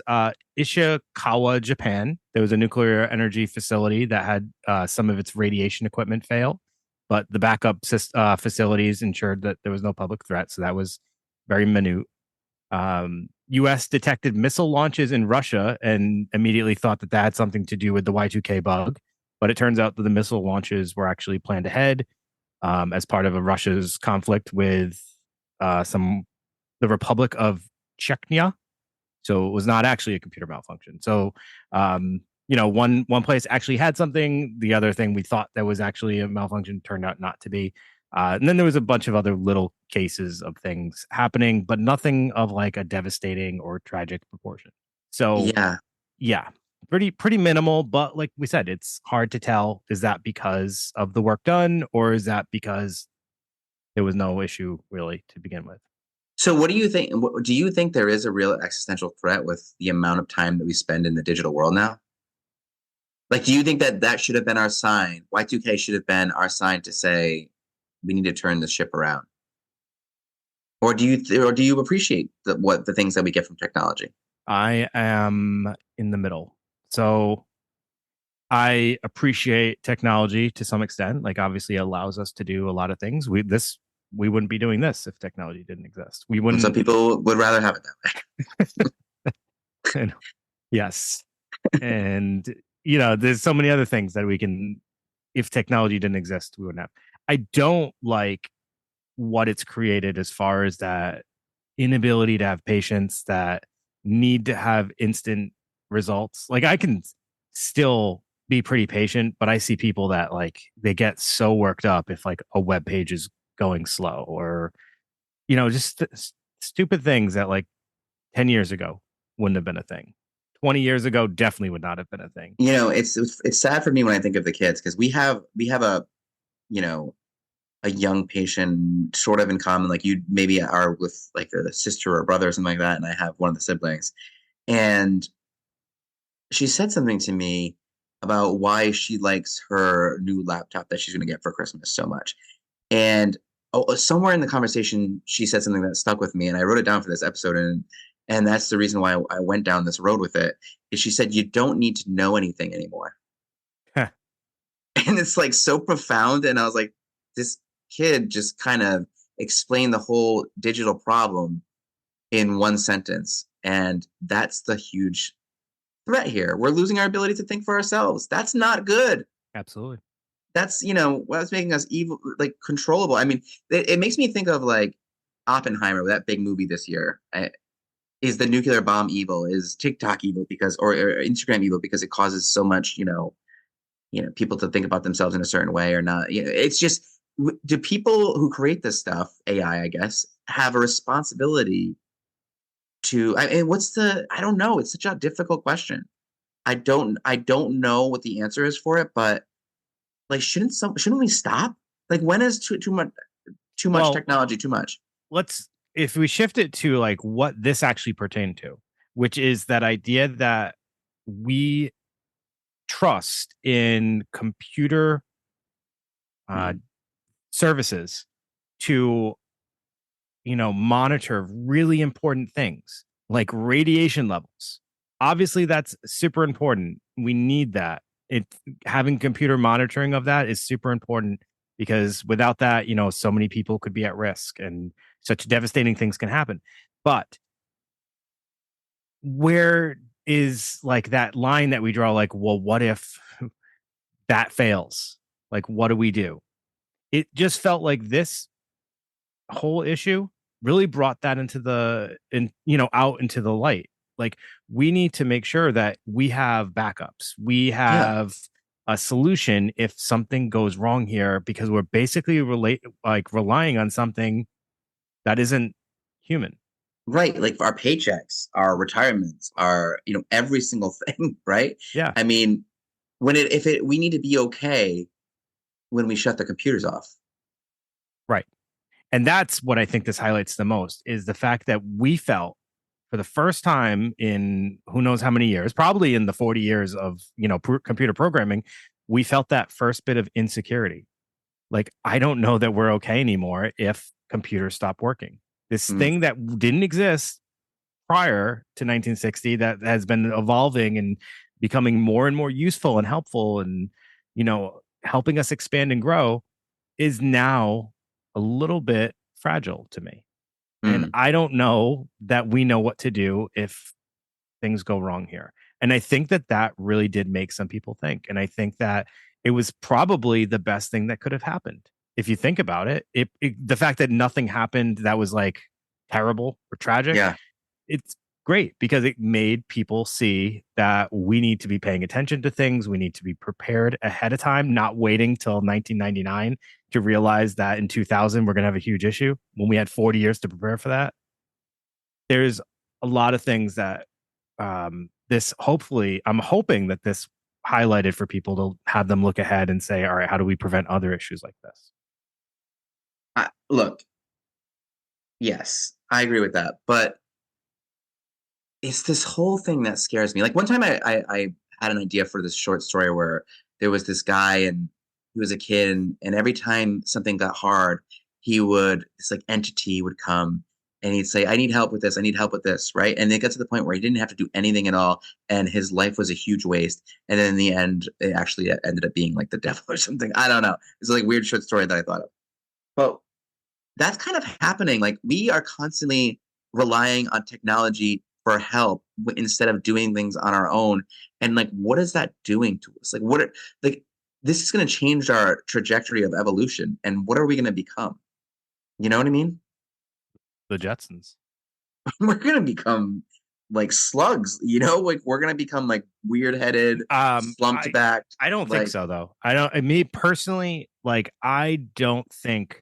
Ishikawa, Japan, there was a nuclear energy facility that had some of its radiation equipment fail, but the backup facilities ensured that there was no public threat. So that was very minute. U.S. detected missile launches in Russia and immediately thought that had something to do with the Y2K bug, but it turns out that the missile launches were actually planned ahead as part of Russia's conflict with the Republic of Chechnya. So it was not actually a computer malfunction. So, one place actually had something. The other thing we thought that was actually a malfunction turned out not to be. And then there was a bunch of other little cases of things happening, but nothing of like a devastating or tragic proportion. So yeah, pretty minimal. But like we said, it's hard to tell. Is that because of the work done, or is that because there was no issue really to begin with? So what do you think? Do you think there is a real existential threat with the amount of time that we spend in the digital world now? Like, do you think that should have been our sign? Y2K should have been our sign to say we need to turn the ship around. Or do you appreciate the things that we get from technology? I am in the middle. So I appreciate technology to some extent. Like obviously it allows us to do a lot of things. We wouldn't be doing this if technology didn't exist. We wouldn't. And some people would rather have it that way. Yes. And there's so many other things that we can, if technology didn't exist, we wouldn't have. I don't like what it's created as far as that inability to have patience, that need to have instant results. Like I can still be pretty patient, but I see people that like they get so worked up if like a web page is going slow, or just stupid things that like 10 years ago wouldn't have been a thing. 20 years ago definitely would not have been a thing. It's sad for me when I think of the kids, because we have a you know, a young patient sort of in common, like you maybe are with like a sister or a brother or something like that, and I have one of the siblings. And she said something to me about why she likes her new laptop that she's going to get for Christmas so much. And somewhere in the conversation, she said something that stuck with me, and I wrote it down for this episode. And that's the reason why I went down this road with it. Is she said you don't need to know anything anymore, and it's like so profound. And I was like, this kid just kind of explained the whole digital problem in one sentence, and that's the huge threat here. We're losing our ability to think for ourselves. That's not good. Absolutely. That's what's making us evil, like controllable. I mean, it makes me think of like Oppenheimer, that big movie this year. Is the nuclear bomb evil? Is TikTok evil because, or Instagram evil because it causes so much, people to think about themselves in a certain way or not? It's just, do people who create this stuff, AI, I guess, have a responsibility to? I don't know. It's such a difficult question. I don't know what the answer is for it, but like, shouldn't we stop? Like, when is too much Well, technology too much? if we shift it to like what this actually pertained to, which is that idea that we trust in computer uh, Mhm. services to monitor really important things like radiation levels. Obviously, that's super important. We need that. It Having computer monitoring of that is super important because without that, so many people could be at risk and such devastating things can happen. But where is like that line that we draw? Like, well, what if that fails? Like, what do we do? It just felt like this whole issue really brought that out into the light. Like, we need to make sure that we have backups. We Yeah, have a solution if something goes wrong here because we're basically relying on something that isn't human. right. Like our paychecks, our retirements, our every single thing, right? Yeah, I mean, we need to be okay when we shut the computers off. right. And that's what I think this highlights the most is the fact that we felt for the first time in who knows how many years, probably in the 40 years of, computer programming, we felt that first bit of insecurity. Like, I don't know that we're okay anymore if computers stop working. This Mm, thing that didn't exist prior to 1960 that has been evolving and becoming more and more useful and helpful and, helping us expand and grow is now a little bit fragile to me. And mm, I don't know that we know what to do if things go wrong here. And I think that that really did make some people think. And I think that it was probably the best thing that could have happened. If you think about the fact that nothing happened that was like terrible or tragic, yeah, it's great because it made people see that we need to be paying attention to things. We need to be prepared ahead of time, not waiting till 1999 to realize that in 2000 we're going to have a huge issue when we had 40 years to prepare for that. There's a lot of things that this hopefully, I'm hoping that this highlighted for people to have them look ahead and say, all right, how do we prevent other issues like this? look, yes, I agree with that, but it's this whole thing that scares me. Like one time, I had an idea for this short story where there was this guy and he was a kid, and every time something got hard, this like entity would come and he'd say, "I need help with this. I need help with this." Right, and it got to the point where he didn't have to do anything at all, and his life was a huge waste. And then in the end, it actually ended up being like the devil or something. I don't know. It's like a weird short story that I thought of, but that's kind of happening. Like we are constantly relying on technology for help instead of doing things on our own. And like, what is that doing to us? Like this is going to change our trajectory of evolution. And what are we going to become? You know what I mean? The Jetsons. We're going to become like slugs, like we're going to become like weird headed, slumped I back. I don't think Like, so though. I don't. Me personally, like I don't think.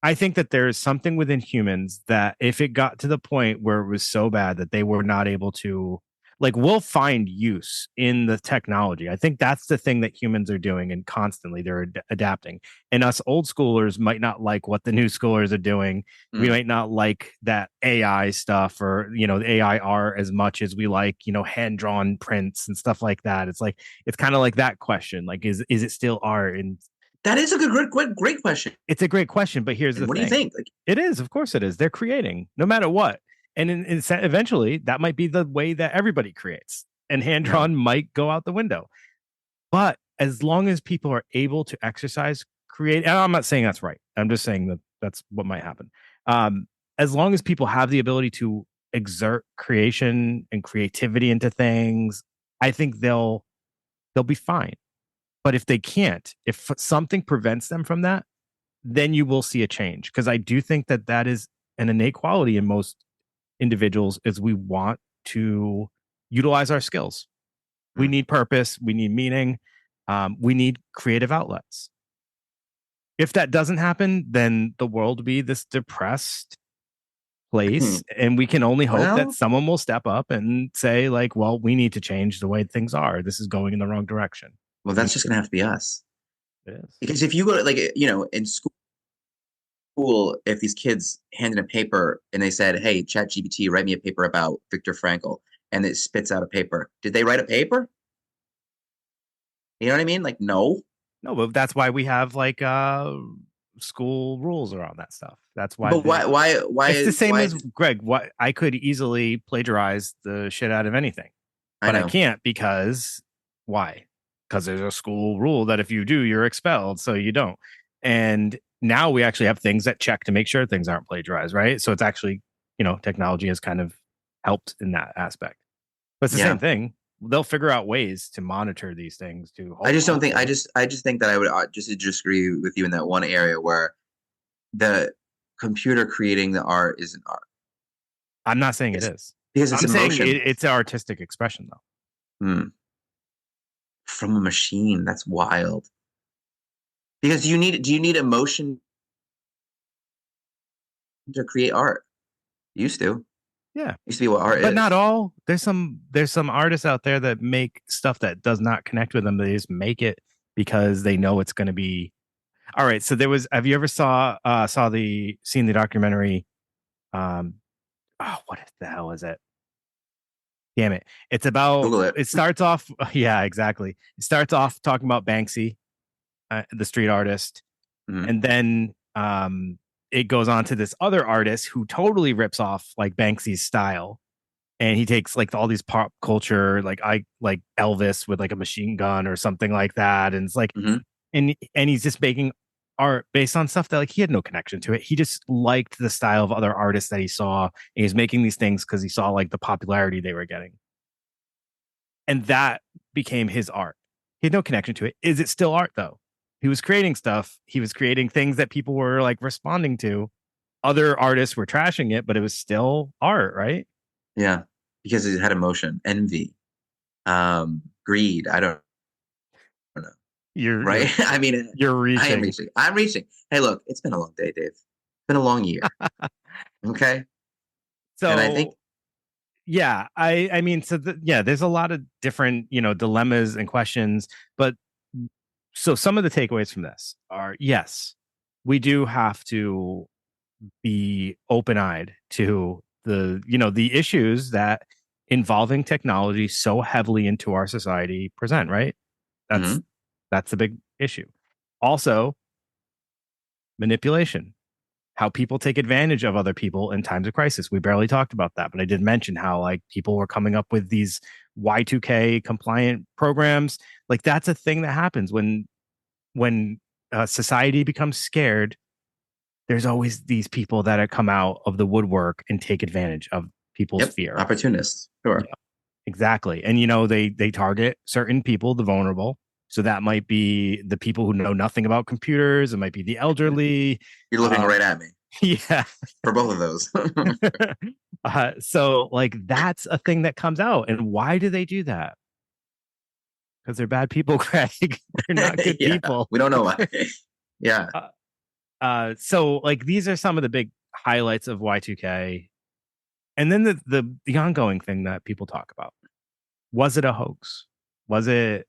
I think that there is something within humans that if it got to the point where it was so bad that they were not able to, like we'll find use in the technology. I think that's the thing that humans are doing, and constantly they're adapting. And us old schoolers might not like what the new schoolers are doing. We Mm. might not like that AI stuff, or the AI art as much as we like hand drawn prints and stuff like that. It's like it's kind of like that question, like is it still art? And That is a great question. it's a great question, but here's And the what do you thing. think? Like, It is, of course it is. They're creating no matter what. And eventually that might be the way that everybody creates. And hand drawn might go out the window. But as long as people are able to exercise, create, and I'm not saying that's right. I'm just saying that that's what might happen. As long as people have the ability to exert creation and creativity into things, I think they'll be fine. But if they can't, if something prevents them from that, then you will see a change. Because I do think that that is an innate quality in most individuals, is we want to utilize our skills. We Mm. need purpose. We need meaning. We need creative outlets. If that doesn't happen, then the world will be this depressed place, and we can only hope that Well, someone will step up and say, like, well, we need to change the way things are. This is going in the wrong direction. that's just gonna have to be us. It is. Because if you go to, like, in school, if these kids handed a paper and they said, "Hey, ChatGPT, write me a paper about Viktor Frankl," and it spits out a paper, did they write a paper? You know what I mean? Like, no. No, but that's why we have like school rules around that stuff. That's why But it's the same why? as Greg. What I could easily plagiarize the shit out of anything, I but I know. can't because why? Because there's a school rule that if you do, you're expelled. So you don't. And now we actually have things that check to make sure things aren't plagiarized, right? So it's actually, technology has kind of helped in that aspect. But it's the Yeah. same thing. They'll figure out ways to monitor these things to I just don't think. hopefully- I just think that I would just disagree with you in that one area where the computer creating the art isn't art, I'm not saying it is. because it's I'm saying emotion. it's an artistic expression, though. Hmm. From a machine. That's wild. Because do you need emotion to create art? Used to. Yeah, Used to be what art is. but not all. There's some artists out there that make stuff that does not connect with them. They just make it because they know it's going to be all right. So there was. Have you ever seen the documentary? What the hell is it? Damn it! It's about. Google it. It starts off. Yeah, exactly. It starts off talking about Banksy, the street artist, Mhm. and then it goes on to this other artist who totally rips off like Banksy's style, and he takes like all these pop culture, like Elvis with like a machine gun or something like that, and it's like, Mhm. and he's just making art based on stuff that like he had no connection to it. He just liked the style of other artists that he saw, and he was making these things because he saw like the popularity they were getting, and that became his art. He had no connection to it. Is it still art though? He was creating stuff. He was creating things that people were like responding to. Other artists were trashing it, but it was still art, right? Yeah, because it had emotion, envy, greed. I don't know. You're Right? I mean, you're I am reaching. reaching. I'm reaching. Hey, look, it's been a long day, Dave. It's been a long year. Okay. So And I think yeah, I mean, so yeah, there's a lot of different dilemmas and questions, but so some of the takeaways from this are, yes, we do have to be open-eyed to the issues that involving technology so heavily into our society present, right? That's Mhm. that's a big issue. Also, manipulation, how people take advantage of other people in times of crisis. We barely talked about that, but I did mention how like people were coming up with these Y2K compliant programs. Like that's a thing that happens when society becomes scared. There's always these people that have come out of the woodwork and take advantage of people's Yep, fear. opportunists. Sure. Yeah, exactly. And they target certain people, the vulnerable. So that might be the people who know nothing about computers. It might be the elderly. You're looking right at me Yeah. for both of those. So like that's a thing that comes out. And why do they do that? Because they're bad people, Craig. They're not good Yeah, people. we don't know why. Yeah. So like these are some of the big highlights of Y2K. And then the ongoing thing that people talk about. Was it a hoax? Was it,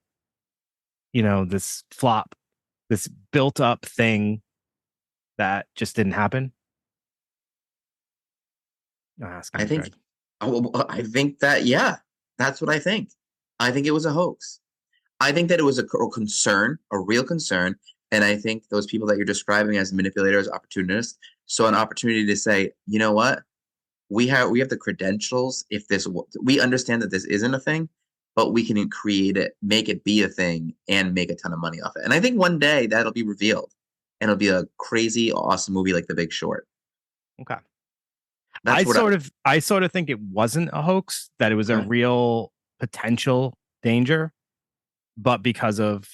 this flop, this built up thing that just didn't happen? I'm asking I you, think, Greg. I think that, yeah, that's what I think. I think it was a hoax. I think that it was a concern, a real concern. And I think those people that you're describing as manipulators, opportunists, saw an opportunity to say, you know what? We have the credentials. If we understand that this isn't a thing, but we can create it, make it be a thing, and make a ton of money off it. And I think one day that'll be revealed, and it'll be a crazy, awesome movie like The Big Short. Okay. That's what I sort of think it wasn't a hoax, that it was a Okay. real potential danger, but because of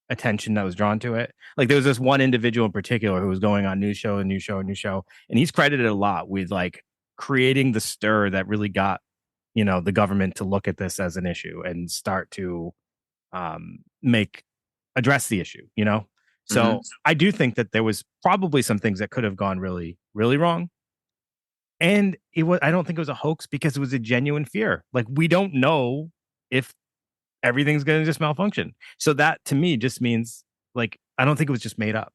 attention that was drawn to it. Like there was this one individual in particular who was going on news show and news show and news show, and he's credited a lot with like creating the stir that really got the government to look at this as an issue and start to address the issue. So Mhm. I do think that there was probably some things that could have gone really, really wrong. And I don't think it was a hoax because it was a genuine fear. Like we don't know if everything's going to just malfunction. So that to me just means like, I don't think it was just made up.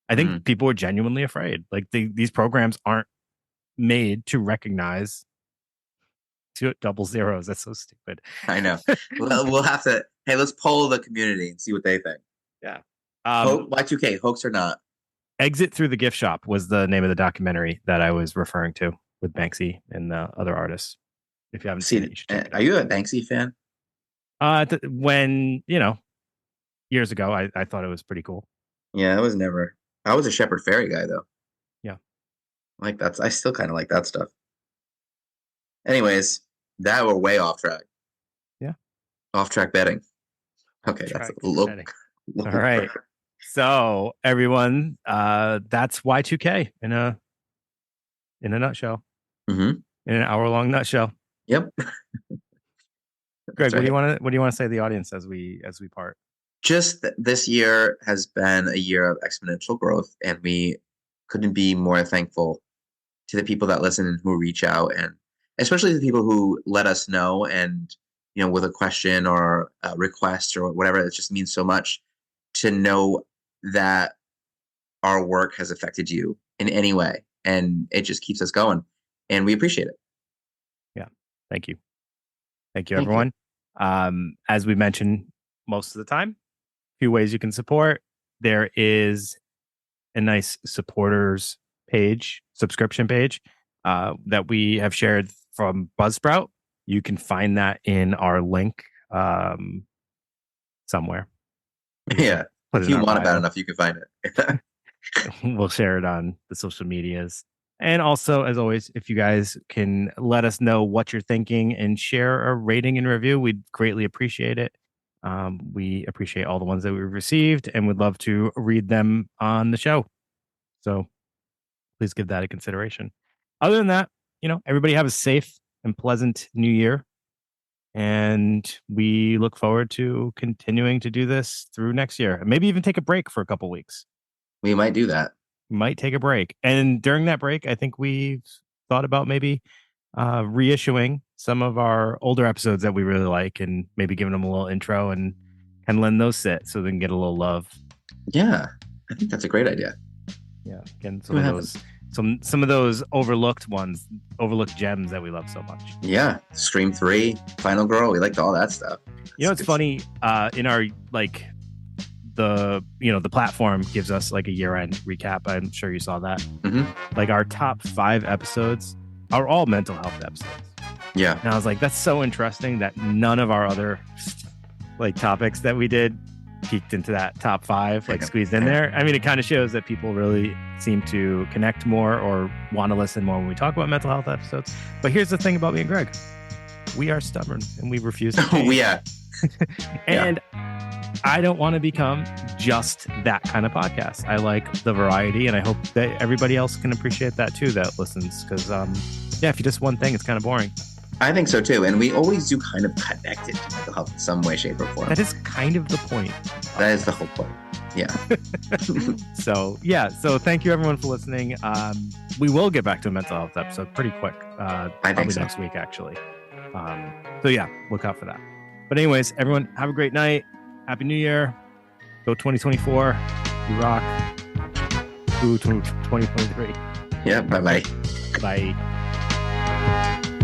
I think Mhm. people were genuinely afraid. Like these programs aren't made to recognize two double zeros. That's so stupid. I know. Well, we'll have to. Hey, let's poll the community and see what they think. Yeah. Y2K, hoax or not? Exit Through the Gift Shop was the name of the documentary that I was referring to with Banksy and the other artists. If you haven't seen it, you should check it out. Are you a Banksy fan? When years ago, I thought it was pretty cool. Yeah, I was never. I was a Shepherd Fairy guy though. Yeah. Like that's. I still kind of like that stuff. Anyways, that we're way off track. Yeah. Off track betting. Okay, that's a look. All right. So everyone, that's Y2K in a nutshell. Mm-hmm. In an hour-long nutshell. Yep. Greg, what do you want to say to the audience as we part? Just this year has been a year of exponential growth, and we couldn't be more thankful to the people that listen and who reach out, and especially the people who let us know, and with a question or a request or whatever. It just means so much to know that our work has affected you in any way, and it just keeps us going, and we appreciate it. Yeah. Thank you, everyone. As we mentioned most of the time, a few ways you can support. There is a nice supporters page, subscription page that we have shared from Buzzsprout. You can find that in our link somewhere. Yeah. If you want it bad enough, you can find it. We'll share it on the social medias. And also, as always, if you guys can let us know what you're thinking and share a rating and review, we'd greatly appreciate it. We appreciate all the ones that we've received and would love to read them on the show. So please give that a consideration. Other than that, everybody have a safe and pleasant new year. And we look forward to continuing to do this through next year. And maybe even take a break for a couple weeks. We might do that. Might take a break. And during that break, I think we've thought about maybe reissuing some of our older episodes that we really like and maybe giving them a little intro and letting those sit so they can get a little love. Yeah, I think that's a great idea. Yeah, again, some of those overlooked gems that we love so much. Yeah, Stream 3, Final Girl, we liked all that stuff. It's funny, in our the platform gives us like a year-end recap. I'm sure you saw that. Mm-hmm. Like our top 5 episodes are all mental health episodes. Yeah. And I was like, that's so interesting that none of our other like topics that we did peeked into that top 5, like squeezed in there. I mean, it kind of shows that people really seem to connect more or want to listen more when we talk about mental health episodes. But here's the thing about me and Greg. We are stubborn and we refuse to change. Yeah. And I don't want to become just that kind of podcast. I like the variety, and I hope that everybody else can appreciate that too that listens. Because, if you just one thing, it's kind of boring. I think so too. And we always do kind of connect it to mental health in some way, shape, or form. That is kind of the point. That is the whole point. Yeah. So thank you everyone for listening. We will get back to a mental health episode pretty quick. I think so. Next week, actually. So yeah, look out for that. But anyways, everyone have a great night. Happy New Year. Go 2024. You rock. Ooh, 2023. Yeah. Bye-bye. Bye.